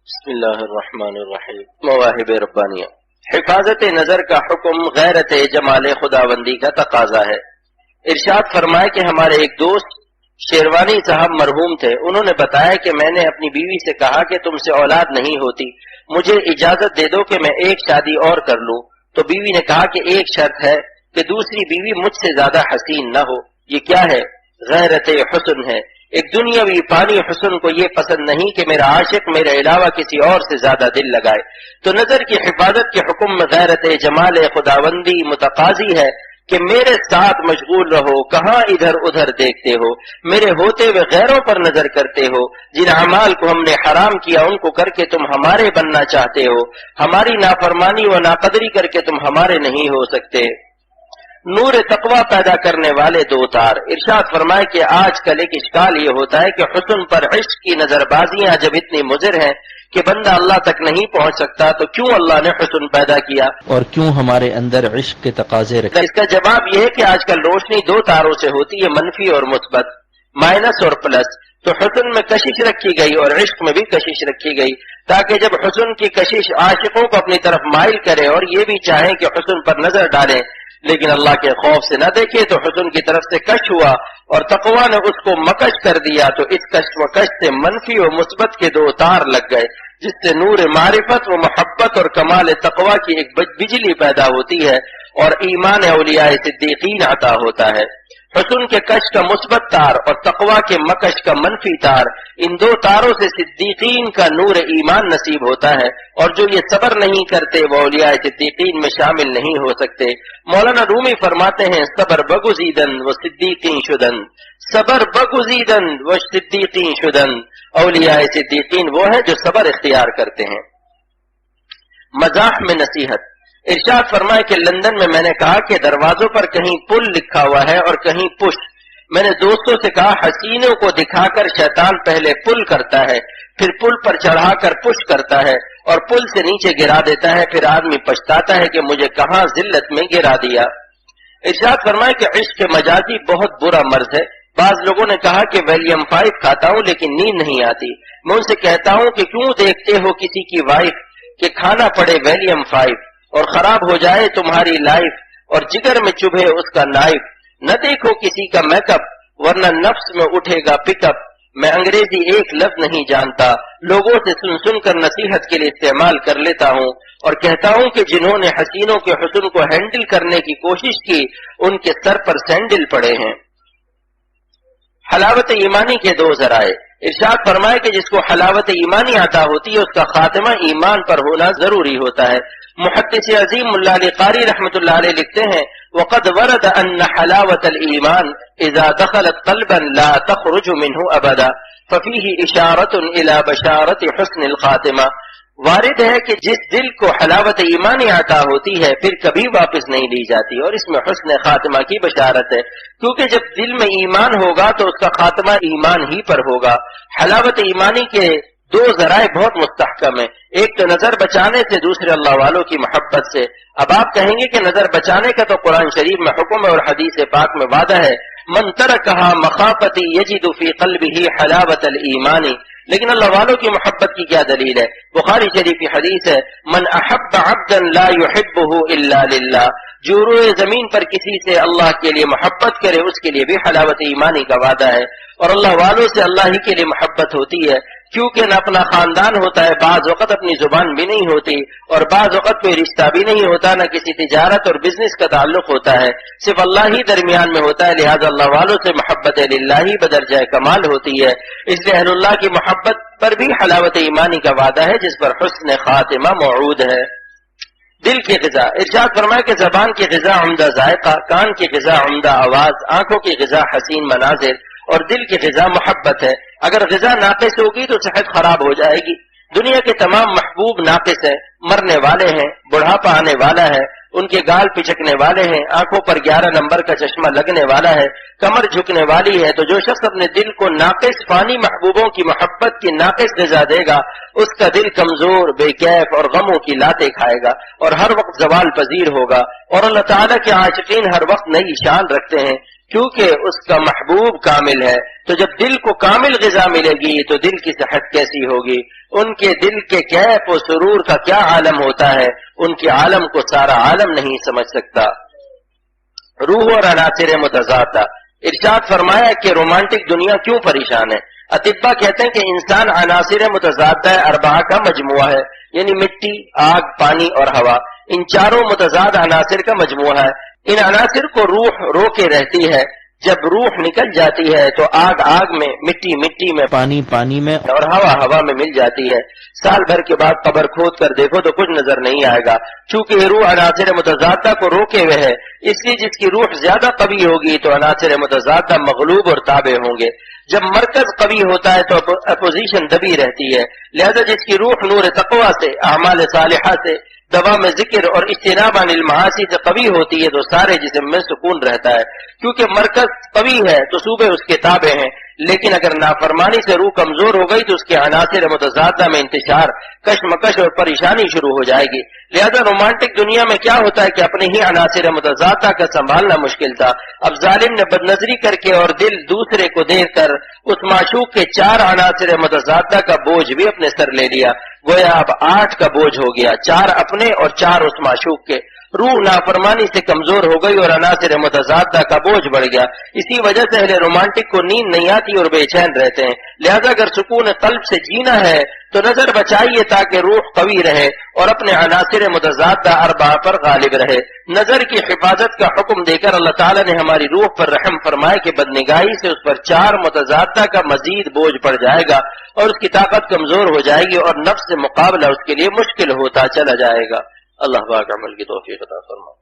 بسم اللہ الرحمن الرحیم۔ مواہب ربانیہ۔ حفاظت نظر کا حکم غیرت جمال خداوندی کا تقاضا ہے۔ ارشاد فرمائے کہ ہمارے ایک دوست شیروانی صاحب مرحوم تھے، انہوں نے بتایا کہ میں نے اپنی بیوی سے کہا کہ تم سے اولاد نہیں ہوتی، مجھے اجازت دے دو کہ میں ایک شادی اور کر لوں۔ تو بیوی نے کہا کہ ایک شرط ہے کہ دوسری بیوی مجھ سے زیادہ حسین نہ ہو۔ یہ کیا ہے؟ غیرت حسن ہے۔ ایک دنیاوی فانی حسن کو یہ پسند نہیں کہ میرا عاشق میرے علاوہ کسی اور سے زیادہ دل لگائے۔ تو نظر کی حفاظت کے حکم میں غیرت جمال خداوندی متقاضی ہے کہ میرے ساتھ مشغول رہو، کہاں ادھر ادھر دیکھتے ہو، میرے ہوتے ہوئے غیروں پر نظر کرتے ہو، جن اعمال کو ہم نے حرام کیا ان کو کر کے تم ہمارے بننا چاہتے ہو، ہماری نافرمانی و ناقدری کر کے تم ہمارے نہیں ہو سکتے۔ نور تقوی پیدا کرنے والے دو تار۔ ارشاد فرمائے کہ آج کل ایک اشکال یہ ہوتا ہے کہ حسن پر عشق کی نظر بازیاں جب اتنی مضر ہیں کہ بندہ اللہ تک نہیں پہنچ سکتا تو کیوں اللہ نے حسن پیدا کیا اور کیوں ہمارے اندر عشق کے تقاضے رکھے؟ اس کا جواب یہ ہے کہ آج کل روشنی دو تاروں سے ہوتی ہے، منفی اور مثبت، مائنس اور پلس۔ تو حسن میں کشش رکھی گئی اور عشق میں بھی کشش رکھی گئی تاکہ جب حسن کی کشش عاشقوں کو اپنی طرف مائل کرے اور یہ بھی چاہیں کہ حسن پر نظر ڈالیں لیکن اللہ کے خوف سے نہ دیکھے تو حسن کی طرف سے کش ہوا اور تقوی نے اس کو مکش کر دیا، تو اس کش و کش سے منفی و مثبت کے دو تار لگ گئے جس سے نور معرفت و محبت اور کمال تقوی کی ایک بجلی پیدا ہوتی ہے اور ایمان اولیاء صدیقین عطا ہوتا ہے۔ حسن کے کش کا مثبت تار اور تقوی کے مکش کا منفی تار، ان دو تاروں سے صدیقین کا نور ایمان نصیب ہوتا ہے، اور جو یہ صبر نہیں کرتے وہ اولیاء صدیقین میں شامل نہیں ہو سکتے۔ مولانا رومی فرماتے ہیں صبر بگزیدن و صدیقین شدن، صبر بگزیدن و صدیقین شدن۔ اولیاء صدیقین وہ ہیں جو صبر اختیار کرتے ہیں۔ مزاح میں نصیحت۔ ارشاد فرمائے کہ لندن میں نے کہا کہ دروازوں پر کہیں پل لکھا ہوا ہے اور کہیں پش۔ میں نے دوستوں سے کہا حسینوں کو دکھا کر شیطان پہلے پل کرتا ہے، پھر پل پر چڑھا کر پش کرتا ہے اور پل سے نیچے گرا دیتا ہے، پھر آدمی پچھتاتا ہے کہ مجھے کہاں ذلت میں گرا دیا۔ ارشاد فرمائے کہ عشق مجازی بہت برا مرض ہے۔ بعض لوگوں نے کہا کہ ویلیم 5 کھاتا ہوں لیکن نیند نہیں آتی۔ میں ان سے کہتا ہوں کہ کیوں دیکھتے ہو کسی کی وائف کہ کھانا پڑے ویلیم 5 اور خراب ہو جائے تمہاری لائف اور جگر میں چبھے اس کا نائف۔ نہ دیکھو کسی کا میک اپ ورنہ نفس میں اٹھے گا پک اپ۔ میں انگریزی ایک لفظ نہیں جانتا، لوگوں سے سن سن کر نصیحت کے لیے استعمال کر لیتا ہوں اور کہتا ہوں کہ جنہوں نے حسینوں کے حسن کو ہینڈل کرنے کی کوشش کی ان کے سر پر سینڈل پڑے ہیں۔ حلاوت ایمانی کے دو ذرائع۔ ارشاد فرمائے کہ جس کو حلاوت ایمانی عطا ہوتی ہے اس کا خاتمہ ایمان پر ہونا ضروری ہوتا ہے۔ محدث عظیم ملا علی قاری رحمۃ اللہ علیہ لکھتے ہیں وقد ورد ان حلاوت الایمان اذا دخلت قلبا لا تخرج منه ابدا ففيه اشارۃ الى بشارۃ حسن الخاتمہ۔ وارد ہے کہ جس دل کو حلاوت ایمانی عطا ہوتی ہے پھر کبھی واپس نہیں لی جاتی اور اس میں حسن خاتمہ کی بشارت ہے، کیونکہ جب دل میں ایمان ہوگا تو اس کا خاتمہ ایمان ہی پر ہوگا۔ حلاوت ایمانی کے دو ذرائع بہت مستحکم ہیں، ایک تو نظر بچانے سے، دوسرے اللہ والوں کی محبت سے۔ اب آپ کہیں گے کہ نظر بچانے کا تو قرآن شریف میں حکم ہے اور حدیث پاک میں وعدہ ہے، من ترکھا مخافتی یجد فی قلبہ حلاوت الایمان، لیکن اللہ والوں کی محبت کی کیا دلیل ہے؟ بخاری شریف کی حدیث ہے من احب عبدا لا يحبه الا للہ، جو روئے زمین پر کسی سے اللہ کے لیے محبت کرے اس کے لیے بھی حلاوت ایمانی کا وعدہ ہے، اور اللہ والوں سے اللہ ہی کے لیے محبت ہوتی ہے، کیونکہ نہ اپنا خاندان ہوتا ہے، بعض وقت اپنی زبان بھی نہیں ہوتی اور بعض وقت کوئی رشتہ بھی نہیں ہوتا، نہ کسی تجارت اور بزنس کا تعلق ہوتا ہے، صرف اللہ ہی درمیان میں ہوتا ہے، لہذا اللہ والوں سے محبت للہ بدرجہ کمال ہوتی ہے۔ اس لیے اہل اللہ کی محبت پر بھی حلاوت ایمانی کا وعدہ ہے جس پر حسن خاتمہ موعود ہے۔ دل کی غذا۔ ارشاد فرمایا کہ زبان کی غذا عمدہ ذائقہ، کان کی غذا عمدہ آواز، آنکھوں کی غذا حسین مناظر اور دل کی غذا محبت ہے۔ اگر غذا ناقص ہوگی تو صحت خراب ہو جائے گی۔ دنیا کے تمام محبوب ناقص ہیں، مرنے والے ہیں، بڑھاپا آنے والا ہے، ان کے گال پچکنے والے ہیں، آنکھوں پر 11 نمبر کا چشمہ لگنے والا ہے، کمر جھکنے والی ہے۔ تو جو شخص اپنے دل کو ناقص فانی محبوبوں کی محبت کی ناقص غذا دے گا اس کا دل کمزور، بے کیف اور غموں کی لاتیں کھائے گا اور ہر وقت زوال پذیر ہوگا، اور اللہ تعالیٰ کے عاشقین ہر وقت نئی شان رکھتے ہیں کیونکہ اس کا محبوب کامل ہے. تو جب دل کو کامل غذا ملے گی تو دل کی صحت کیسی ہوگی؟ ان کے دل کے کیف و سرور کا کیا عالم ہوتا ہے، ان کے عالم کو سارا عالم نہیں سمجھ سکتا. روح اور عناصر متضادہ. ارشاد فرمایا کہ رومانٹک دنیا کیوں پریشان ہے. اطباء کہتے ہیں کہ انسان عناصر متضادہ اربعہ کا مجموعہ ہے، یعنی مٹی، آگ، پانی اور ہوا. ان چاروں متضاد عناصر کا مجموعہ ہے. ان عناصر کو روح روکے رہتی ہے. جب روح نکل جاتی ہے تو آگ آگ میں، مٹی مٹی میں، پانی پانی میں اور ہوا ہوا میں مل جاتی ہے. سال بھر کے بعد قبر کھود کر دیکھو تو کچھ نظر نہیں آئے گا، چونکہ یہ روح عناصر متضادہ کو روکے ہوئے ہے. اس لیے جس کی روح زیادہ قوی ہوگی تو عناصر متضادہ مغلوب اور تابع ہوں گے. جب مرکز قوی ہوتا ہے تو اپوزیشن دبی رہتی ہے. لہذا جس کی روح نور تقویٰ سے، اعمال صالحہ سے، دوام ذکر اور اجتناب عن المعاصی سے قوی ہوتی ہے تو سارے جسم میں سکون رہتا ہے. کیونکہ مرکز قوی ہے تو صوبے اس کے تابع ہیں. لیکن اگر نافرمانی سے روح کمزور ہو گئی تو اس کے عناصر متضادہ میں انتشار، کشمکش اور پریشانی شروع ہو جائے گی. لہذا رومانٹک دنیا میں کیا ہوتا ہے کہ اپنے ہی عناصر متضادہ کا سنبھالنا مشکل تھا. اب ظالم نے بدنظری کر کے اور دل دوسرے کو دے کر اس معشوق کے 4 عناصر متضادہ کا بوجھ بھی اپنے سر لے لیا. گویا اب 8 کا بوجھ ہو گیا، 4 اپنے اور 4 اس معشوق کے. روح نافرمانی سے کمزور ہو گئی اور عناصر متضادہ کا بوجھ بڑھ گیا. اسی وجہ سے اہل رومانٹک کو نیند نہیں آتی اور بے چین رہتے ہیں. لہذا اگر سکون قلب سے جینا ہے تو نظر بچائیے تاکہ روح قوی رہے اور اپنے عناصر متضادہ اربعہ پر غالب رہے. نظر کی حفاظت کا حکم دے کر اللہ تعالیٰ نے ہماری روح پر رحم فرمائے کہ بدنگاہی سے اس پر 4 متضادہ کا مزید بوجھ پڑ جائے گا اور اس کی طاقت کمزور ہو جائے گی اور نفس سے مقابلہ اس کے لیے مشکل ہوتا چلا جائے گا. اللہ پاک عمل کی توفیق عطا فرمائے.